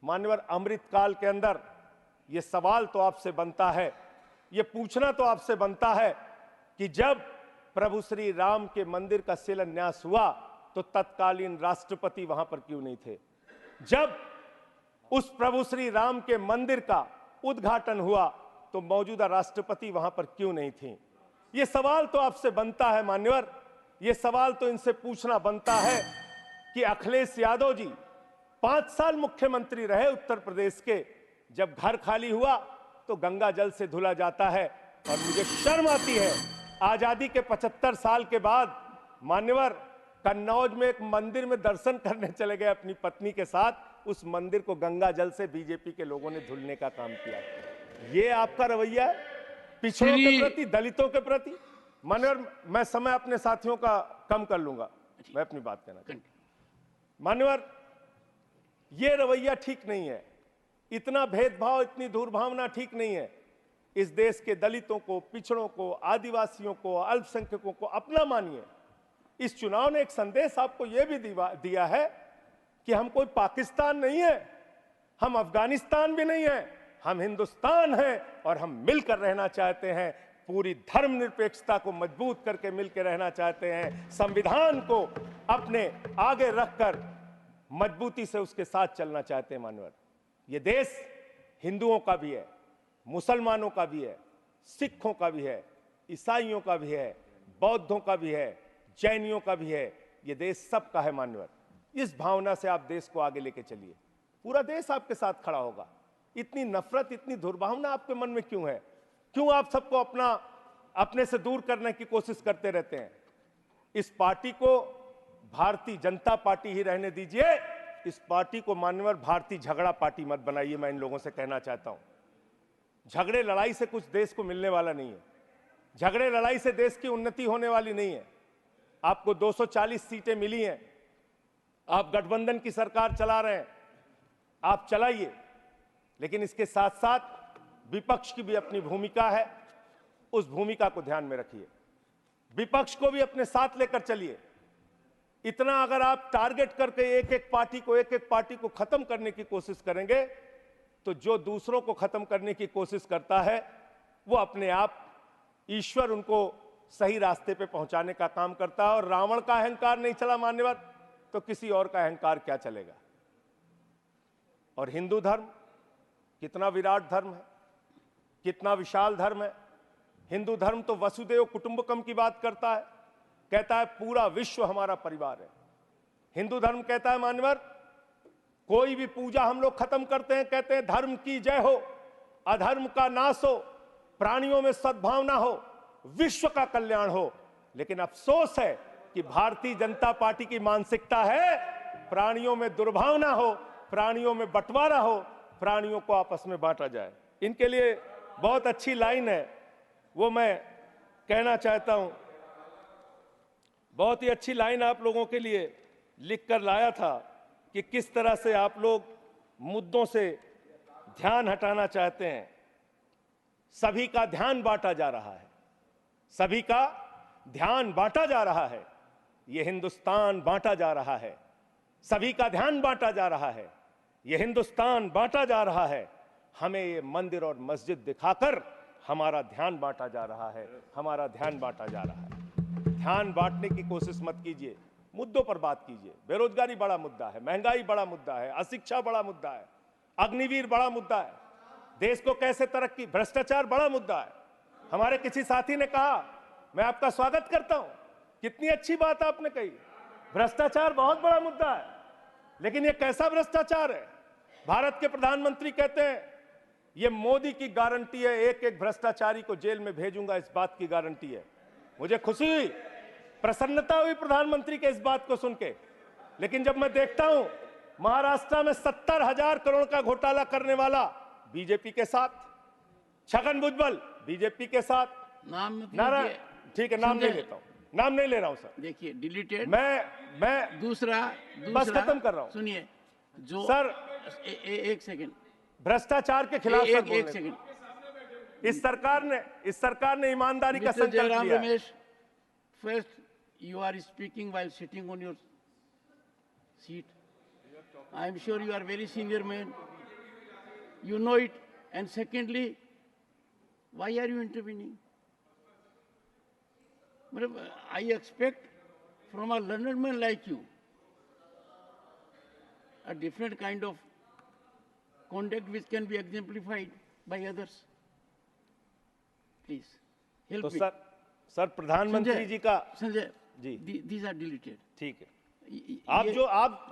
B: मान्यवर, अमृतकाल के अंदर यह सवाल तो आपसे बनता है, यह पूछना तो आपसे बनता है कि जब प्रभु श्री राम के मंदिर का शिलान्यास हुआ तो तत्कालीन राष्ट्रपति वहां पर क्यों नहीं थे? जब उस प्रभु श्री राम के मंदिर का उद्घाटन हुआ तो मौजूदा राष्ट्रपति वहां पर क्यों नहीं थी? यह सवाल तो आपसे बनता है मान्यवर, यह सवाल तो इनसे पूछना बनता है कि अखिलेश यादव जी 5 साल मुख्यमंत्री रहे उत्तर प्रदेश के, जब घर खाली हुआ तो गंगा जल से धुला जाता है। और मुझे शर्म आती है, आजादी के 75 साल के बाद मान्यवर कन्नौज में एक मंदिर में दर्शन करने चले गए अपनी पत्नी के साथ, उस मंदिर को गंगा जल से बीजेपी के लोगों ने धुलने का काम किया। ये आपका रवैया है पिछड़ों के प्रति, दलितों के प्रति? मान्यवर, मैं समय अपने साथियों का कम कर लूंगा, मैं अपनी बात कहना चाहता हूं। मान्यवर, ये रवैया ठीक नहीं है, इतना भेदभाव, इतनी दुर्भावना ठीक नहीं है। इस देश के दलितों को, पिछड़ों को, आदिवासियों को, अल्पसंख्यकों को अपना मानिए। इस चुनाव ने एक संदेश आपको यह भी दिया है कि हम कोई पाकिस्तान नहीं है, हम अफगानिस्तान भी नहीं है, हम हिंदुस्तान हैं और हम मिलकर रहना चाहते हैं। पूरी धर्मनिरपेक्षता को मजबूत करके मिलकर रहना चाहते हैं। संविधान को अपने आगे रखकर मजबूती से उसके साथ चलना चाहते हैं मान्यवर। ये देश हिंदुओं का भी है, मुसलमानों का भी है, सिखों का भी है, ईसाइयों का भी है, बौद्धों का भी है, जैनियों का भी है। ये देश सबका है मान्यवर। इस भावना से आप देश को आगे लेके चलिए, पूरा देश आपके साथ खड़ा होगा। इतनी नफरत, इतनी दुर्भावना आपके मन में क्यों है? क्यों आप सबको अपने से दूर करने की कोशिश करते रहते हैं? इस पार्टी को भारतीय जनता पार्टी ही रहने दीजिए। इस पार्टी को मान्यवर भारतीय झगड़ा पार्टी मत बनाइए। मैं इन लोगों से कहना चाहता हूं, झगड़े लड़ाई से कुछ देश को मिलने वाला नहीं है। झगड़े लड़ाई से देश की उन्नति होने वाली नहीं है। आपको 240 सीटें मिली हैं, आप गठबंधन की सरकार चला रहे हैं, आप चलाइए, लेकिन इसके साथ साथ विपक्ष की भी अपनी भूमिका है, उस भूमिका को ध्यान में रखिए। विपक्ष को भी अपने साथ लेकर चलिए। इतना अगर आप टारगेट करके एक एक पार्टी को खत्म करने की कोशिश करेंगे, तो जो दूसरों को खत्म करने की कोशिश करता है वो अपने आप ईश्वर उनको सही रास्ते पे पहुंचाने का काम करता है। और रावण का अहंकार नहीं चला मान्यवर, तो किसी और का अहंकार क्या चलेगा? और हिंदू धर्म कितना विराट धर्म है, कितना विशाल धर्म है। हिंदू धर्म तो वसुदेव कुटुंबकम की बात करता है, कहता है पूरा विश्व हमारा परिवार है। हिंदू धर्म कहता है मान्यवर, कोई भी पूजा हम लोग खत्म करते हैं, कहते हैं धर्म की जय हो, अधर्म का नाश हो, प्राणियों में सद्भावना हो, विश्व का कल्याण हो। लेकिन अफसोस है कि भारतीय जनता पार्टी की मानसिकता है प्राणियों में दुर्भावना हो, प्राणियों में बंटवारा हो, प्राणियों को आपस में बांटा जाए। इनके लिए बहुत अच्छी लाइन है, वो मैं कहना चाहता हूं। बहुत ही अच्छी लाइन आप लोगों के लिए लिख कर लाया था कि किस तरह से आप लोग मुद्दों से ध्यान हटाना चाहते हैं। सभी का ध्यान बांटा जा रहा है, सभी का ध्यान बांटा जा रहा है। यह हिंदुस्तान बांटा जा रहा है, सभी का ध्यान बांटा जा रहा है। यह हिंदुस्तान बांटा जा रहा है। हमें ये मंदिर और मस्जिद दिखाकर हमारा ध्यान बांटा जा रहा है, हमारा ध्यान बांटा जा रहा है। ध्यान बांटने की कोशिश मत कीजिए, मुद्दों पर बात कीजिए। बेरोजगारी बड़ा मुद्दा है, महंगाई बड़ा मुद्दा है, अशिक्षा बड़ा मुद्दा है, अग्निवीर बड़ा मुद्दा है, देश को कैसे तरक्की, भ्रष्टाचार बड़ा मुद्दा है। हमारे किसी साथी ने कहा, मैं आपका स्वागत करता हूं, कितनी अच्छी बात आपने कही, भ्रष्टाचार बहुत बड़ा मुद्दा है। लेकिन यह कैसा भ्रष्टाचार है? भारत के प्रधानमंत्री कहते हैं यह मोदी की गारंटी है, एक एक भ्रष्टाचारी को जेल में भेजूंगा, इस बात की गारंटी है। मुझे खुशी हुई, प्रसन्नता हुई प्रधानमंत्री के इस बात को सुन के। लेकिन जब मैं देखता हूं महाराष्ट्र में 70,000 करोड़ का घोटाला करने वाला बीजेपी के साथ, छगन भुजबल बीजेपी के साथ,
D: नाम
B: नारा, ठीक है नाम नहीं लेता हूं, नाम नहीं ले रहा हूं सर।
D: देखिए डिलीटेड।
B: मैं
D: दूसरा
B: बस खत्म कर रहा हूं।
D: सुनिए जो
B: सर
D: एक सेकंड,
B: भ्रष्टाचार के खिलाफ सर बोलने
D: एक सेकंड।
B: इस सरकार ने ईमानदारी का
D: Mr.
B: संकल्प
D: Jairam
B: लिया है।
D: Ramesh, first you are speaking while sitting on your seat. I am sure you are very senior man. You know it. And secondly, why are you intervening? I expect from a learned man like you a different kind of conduct which can be exemplified by others. Please help
B: तो
D: me.
B: Sir प्रधानमंत्री जी का
D: Sanjay,
B: ji.
D: these are deleted.
B: ठीक है,
D: ये-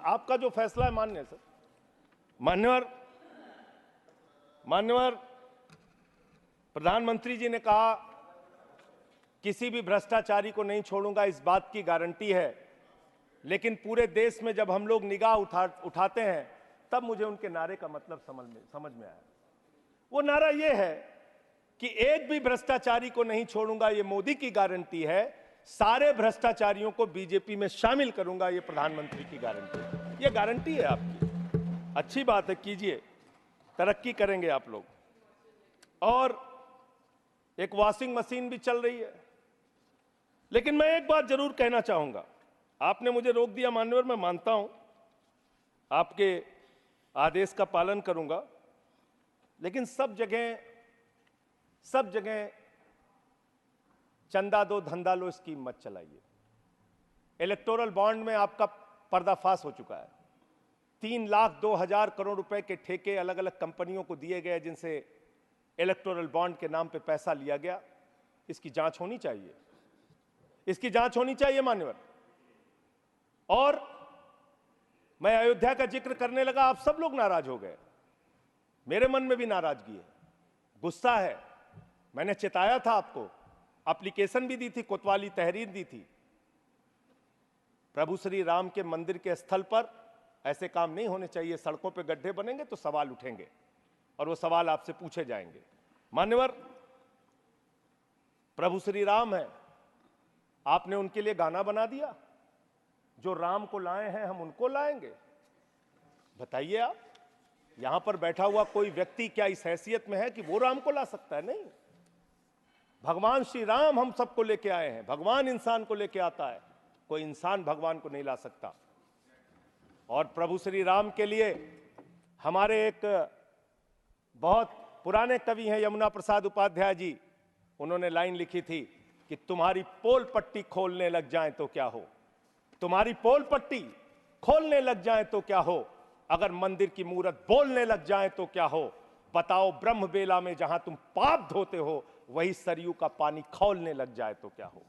B: आपका जो फैसला है मान्य है सर। मान्यवर प्रधानमंत्री जी ने कहा किसी भी भ्रष्टाचारी को नहीं छोड़ूंगा, इस बात की गारंटी है। लेकिन पूरे देश में जब हम लोग निगाह उठाते हैं तब मुझे उनके नारे का मतलब समझ में आया। वो नारा ये है कि एक भी भ्रष्टाचारी को नहीं छोड़ूंगा, ये मोदी की गारंटी है। सारे भ्रष्टाचारियों को बीजेपी में शामिल करूंगा, ये प्रधानमंत्री की गारंटी है। ये गारंटी है आपकी। अच्छी बात है, कीजिए, तरक्की करेंगे आप लोग। और एक वॉशिंग मशीन भी चल रही है। लेकिन मैं एक बात जरूर कहना चाहूंगा, आपने मुझे रोक दिया मान्यवर, मैं मानता हूं आपके आदेश का पालन करूंगा। लेकिन सब जगह चंदा दो धंधा लो स्कीम मत चलाइए। इलेक्टोरल बॉन्ड में आपका पर्दाफाश हो चुका है। 3,02,000 करोड़ रुपए के ठेके अलग अलग कंपनियों को दिए गए जिनसे इलेक्टोरल बॉन्ड के नाम पे पैसा लिया गया। इसकी जांच होनी चाहिए, इसकी जांच होनी चाहिए मान्यवर। और मैं अयोध्या का जिक्र करने लगा, आप सब लोग नाराज हो गए, मेरे मन में भी नाराजगी है, गुस्सा है। मैंने चेताया था आपको, एप्लीकेशन भी दी थी, कोतवाली तहरीर दी थी। प्रभु श्री राम के मंदिर के स्थल पर ऐसे काम नहीं होने चाहिए। सड़कों पे गड्ढे बनेंगे तो सवाल उठेंगे और वो सवाल आपसे पूछे जाएंगे। मान्यवर, प्रभु श्री राम है, आपने उनके लिए गाना बना दिया, जो राम को लाए हैं हम उनको लाएंगे। बताइए आप, यहां पर बैठा हुआ कोई व्यक्ति क्या इस हैसियत में है कि वो राम को ला सकता है? नहीं, भगवान श्री राम हम सबको लेके आए हैं। भगवान इंसान को लेके आता है, कोई इंसान भगवान को नहीं ला सकता। और प्रभु श्री राम के लिए हमारे एक बहुत पुराने कवि हैं यमुना प्रसाद उपाध्याय जी, उन्होंने लाइन लिखी थी कि तुम्हारी पोल पट्टी खोलने लग जाए तो क्या हो, तुम्हारी पोल पट्टी खोलने लग जाए तो क्या हो, अगर मंदिर की मूरत बोलने लग जाए तो क्या हो, बताओ ब्रह्म बेला में जहां तुम पाप धोते हो वही सरयू का पानी खौलने लग जाए तो क्या हो।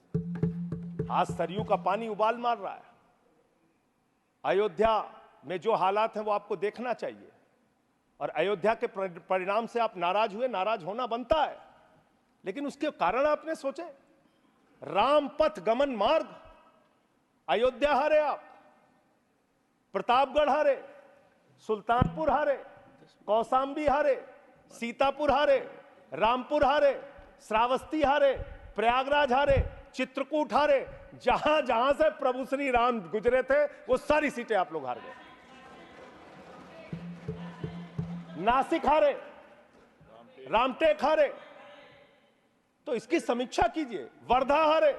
B: आज सरयू का पानी उबाल मार रहा है। अयोध्या में जो हालात हैं वो आपको देखना चाहिए, और अयोध्या के परिणाम से आप नाराज हुए, नाराज होना बनता है, लेकिन उसके कारण आपने सोचे। राम पथ गमन मार्ग, अयोध्या हारे आप, प्रतापगढ़ हारे, सुल्तानपुर हारे, कौशाम्बी हारे, सीतापुर हारे, रामपुर हारे, श्रावस्ती हारे, प्रयागराज हारे, चित्रकूट हारे। जहां जहां से प्रभु श्री राम गुजरे थे वो सारी सीटें आप लोग हार गए। नासिक हारे, रामटेक हारे, तो इसकी समीक्षा कीजिए। वर्धा हारे,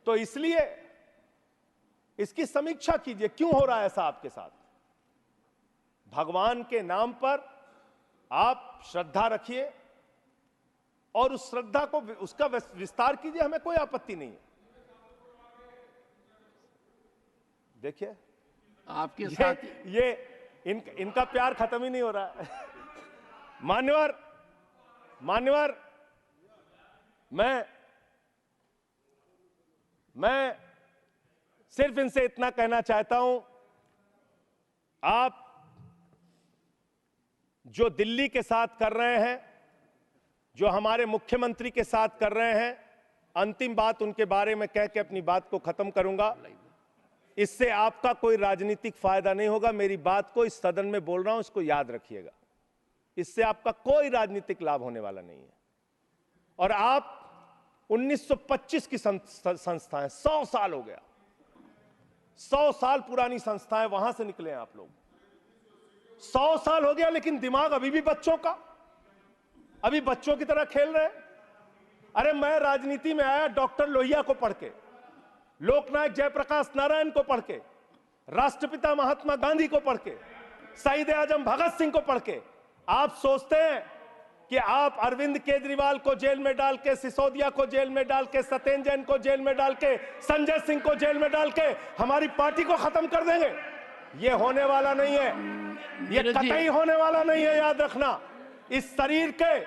B: तो इसलिए इसकी समीक्षा कीजिए, क्यों हो रहा है ऐसा आपके साथ। भगवान के नाम पर आप श्रद्धा रखिए और उस श्रद्धा को उसका विस्तार कीजिए, हमें कोई आपत्ति नहीं है। देखिए
D: आपके साथ
B: ये इनका प्यार खत्म ही नहीं हो रहा है। मान्यवर, मैं सिर्फ इनसे इतना कहना चाहता हूं, आप जो दिल्ली के साथ कर रहे हैं, जो हमारे मुख्यमंत्री के साथ कर रहे हैं, अंतिम बात उनके बारे में कह के अपनी बात को खत्म करूंगा। इससे आपका कोई राजनीतिक फायदा नहीं होगा। मेरी बात को इस सदन में बोल रहा हूं, इसको याद रखिएगा। इससे आपका कोई राजनीतिक लाभ होने वाला नहीं है। और आप 1925 की संस्थाएं, 100 साल हो गया, 100 साल पुरानी संस्थाएं, वहां से निकले हैं आप लोग। 100 साल हो गया, लेकिन दिमाग अभी भी बच्चों का, अभी बच्चों की तरह खेल रहे हैं। अरे मैं राजनीति में आया डॉक्टर लोहिया को पढ़ के, लोकनायक जयप्रकाश नारायण को पढ़ के, राष्ट्रपिता महात्मा गांधी को पढ़ के, शहीद आजम भगत सिंह को पढ़ के। आप सोचते हैं कि आप अरविंद केजरीवाल को जेल में डाल के, सिसोदिया को जेल में डाल के, सत्येंद्र जैन को जेल में डाल के, संजय सिंह को जेल में डाल के हमारी पार्टी को खत्म कर देंगे? ये होने वाला नहीं है, ये कतई होने वाला नहीं है, याद रखना। इस शरीर के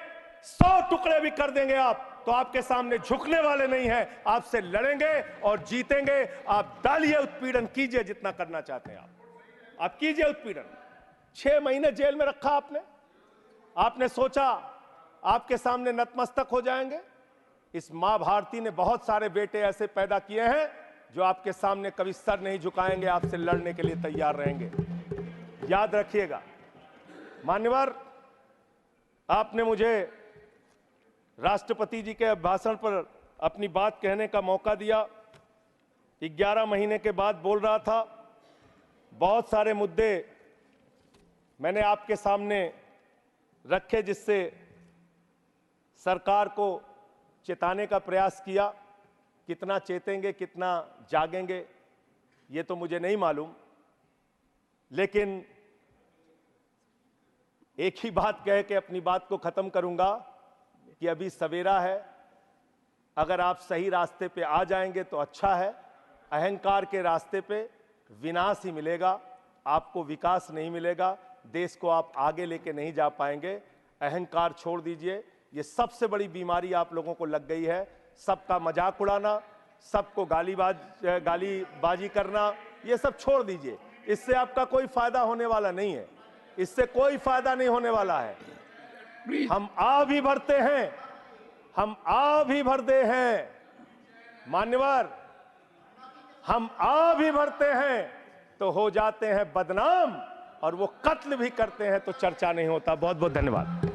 B: 100 टुकड़े भी कर देंगे आप, तो आपके सामने झुकने वाले नहीं हैं, आपसे लड़ेंगे और जीतेंगे। आप डालिए, उत्पीड़न कीजिए, जितना करना चाहते हैं आप कीजिए उत्पीड़न। 6 महीने जेल में रखा आपने सोचा आपके सामने नतमस्तक हो जाएंगे? इस मां भारती ने बहुत सारे बेटे ऐसे पैदा किए हैं जो आपके सामने कभी सर नहीं झुकाएंगे, आपसे लड़ने के लिए तैयार रहेंगे, याद रखिएगा। मान्यवर, आपने मुझे राष्ट्रपति जी के भाषण पर अपनी बात कहने का मौका दिया। 11 महीने के बाद बोल रहा था, बहुत सारे मुद्दे मैंने आपके सामने रखे जिससे सरकार को चेताने का प्रयास किया। कितना चेतेंगे, कितना जागेंगे, ये तो मुझे नहीं मालूम, लेकिन एक ही बात कह के अपनी बात को खत्म करूंगा कि अभी सवेरा है। अगर आप सही रास्ते पे आ जाएंगे तो अच्छा है। अहंकार के रास्ते पे, विनाश ही मिलेगा, आपको विकास नहीं मिलेगा, देश को आप आगे लेके नहीं जा पाएंगे। अहंकार छोड़ दीजिए, ये सबसे बड़ी बीमारी आप लोगों को लग गई है। सबका मजाक उड़ाना, सबको गालीबाजी करना, ये सब छोड़ दीजिए। इससे आपका कोई फायदा होने वाला नहीं है, इससे कोई फायदा नहीं होने वाला है। हम आ भी भरते हैं, हम आ भी भरते हैं मान्यवर, हम आ भी भरते हैं तो हो जाते हैं बदनाम, और वो कत्ल भी करते हैं तो चर्चा नहीं होता। बहुत बहुत धन्यवाद।